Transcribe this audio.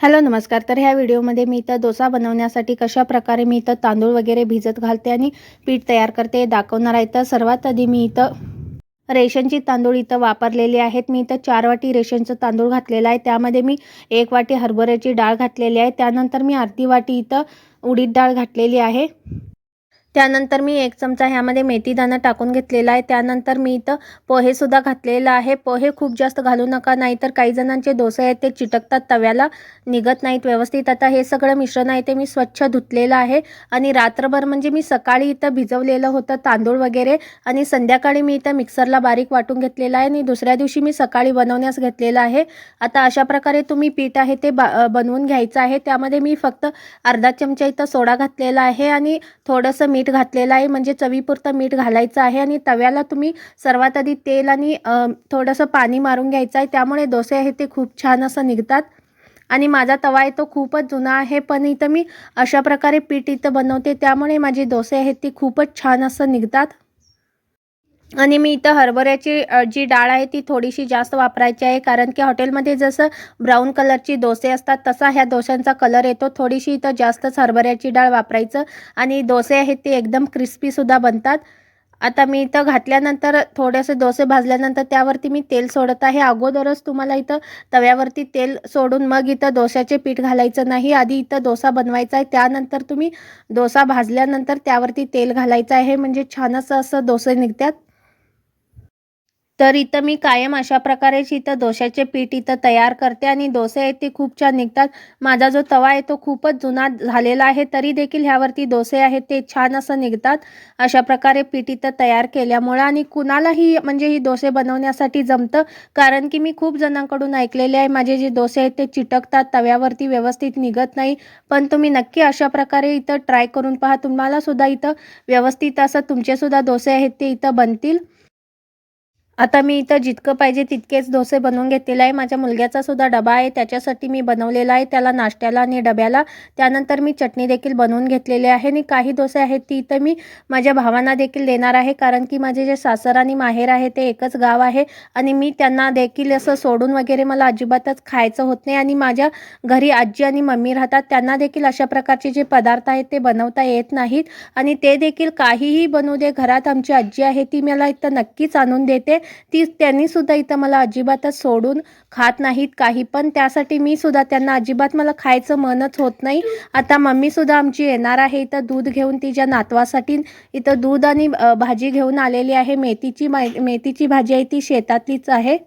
Hello नमस्कार। तर ह्या व्हिडिओमध्ये मी इथं डोसा बनवण्यासाठी कशा प्रकारे मी इथं तांदूळ वगैरे भिजत घालते आणि पीठ तयार करते दाखवणार आहे। तर सर्वात आधी मी इथं रेशनची तांदूळ इथं वापरलेले आहेत। मी इथं 4 वाटी रेशनचं तांदूळ घातलेलं आहे। त्यामध्ये मी 1 वाटी हरभऱ्याची डाळ घातलेली आहे। त्यानंतर मी अर्धी वाटी इथं उडीद डाळ घातलेली आहे। त्यानंतर मी 1 चमचा ह्यामध्ये मेथी दाणा टाकून घेतलेला आहे। त्यानंतर मी इथं पोहे सुद्धा घातलेला आहे। पोहे खूप जास्त घालू नका, नाहीतर काही जणांचे डोसे आहेत ते चिटकतात, तव्याला निघत नाहीत व्यवस्थित। आता हे सगळं मिश्रण आहे ते मी स्वच्छ धुतलेलं आहे आणि रात्रभर म्हणजे मी सकाळी इथं भिजवलेलं होतं तांदूळ वगैरे आणि संध्याकाळी मी इथं मिक्सरला बारीक वाटून घेतलेलं आहे आणि दुसऱ्या दिवशी मी सकाळी बनवण्यास घेतलेलं आहे। आता अशा प्रकारे तुम्ही पीठ आहे ते बनवून घ्यायचं आहे। त्यामध्ये मी फक्त अर्धा चमचा इथं सोडा घातलेला आहे आणि थोडंसं मीठ घातलेलं आहे, म्हणजे चवीपुरतं मीठ घालायचं आहे आणि तव्याला तुम्ही सर्वात आधी तेल आणि थोडंसं पाणी मारून घ्यायचं आहे। त्यामुळे डोसे आहे ते खूप छान असं निघतात आणि माझा तवा आहे तो खूपच जुना आहे, पण इथं मी अशा प्रकारे पीठ इथं बनवते त्यामुळे माझे डोसे आहेत ते खूपच छान असं निघतात। आणि मी इथं हरभऱ्याची जी डाळ आहे ती थोडीशी जास्त वापरायची आहे, कारण की हॉटेलमध्ये जसं ब्राऊन कलरची डोसे असतात तसा ह्या डोशांचा कलर येतो। थोडीशी इथं जास्तच हरभऱ्याची डाळ वापरायचं आणि डोसे आहेत ते एकदम क्रिस्पीसुद्धा बनतात। आता मी इथं घातल्यानंतर थोडेसे डोसे भाजल्यानंतर त्यावरती मी तेल सोडत आहे। अगोदरच तुम्हाला इथं तव्यावरती तेल सोडून मग इथं डोश्याचे पीठ घालायचं नाही, आधी इथं डोसा बनवायचा आहे, त्यानंतर तुम्ही डोसा भाजल्यानंतर त्यावरती तेल घालायचं आहे, म्हणजे छान असं डोसे निघतात। तर इथं मी कायम अशा प्रकारेच इथं डोश्याचे पीठ इथं तयार करते आणि डोसे आहेत ते खूप छान निघतात। माझा जो तवा आहे तो खूपच जुना झालेला आहे, तरी देखील ह्यावरती डोसे आहेत ते छान असं निघतात अशा प्रकारे पीठ इथं तयार केल्यामुळे। आणि कुणालाही म्हणजे ही डोसे बनवण्यासाठी जमतं, कारण की मी खूप जणांकडून ऐकलेले आहे माझे जे डोसे आहेत ते चिटकतात, तव्यावरती व्यवस्थित निघत नाही। पण तुम्ही नक्की अशा प्रकारे इथं ट्राय करून पहा, तुम्हाला सुद्धा इथं व्यवस्थित असं तुमचे सुद्धा डोसे आहेत ते इथं बनतील। आता मी इथं जितकं पाहिजे तितकेच डोसे बनवून घेतलेले आहे। माझ्या मुलग्याचा सुद्धा डबा आहे, त्याच्यासाठी मी बनवलेला आहे त्याला नाश्त्याला आणि डब्याला। त्यानंतर मी चटणी देखील बनवून घेतलेली आहे आणि काही डोसे आहेत ती इथं मी माझ्या भावांना देखील देणार आहे, कारण की माझे जे सासर आणि माहेर आहे ते एकच गाव आहे आणि मी त्यांना देखील असं सोडून वगैरे मला अजिबातच खायचं होत नाही। आणि माझ्या घरी आजी आणि मम्मी राहतात, त्यांना देखील अशा प्रकारचे जे पदार्थ आहेत ते बनवता येत नाहीत आणि ते देखील काहीही बनवू दे, घरात आमची आजी आहे ती मला इथं नक्कीच आणून देते। त्यांनी सुद्धा इथं मला अजिबातच सोडून खात नाहीत काही पण, त्यासाठी मी सुद्धा त्यांना अजिबात मला खायचं मनच होत नाही। आता मम्मी सुद्धा आमची येणार आहे इथं दूध घेऊन तिच्या नातवासाठी, इथं दूध आणि भाजी घेऊन आलेली आहे। मेथीची भाजी आहे ती शेतातलीच आहे।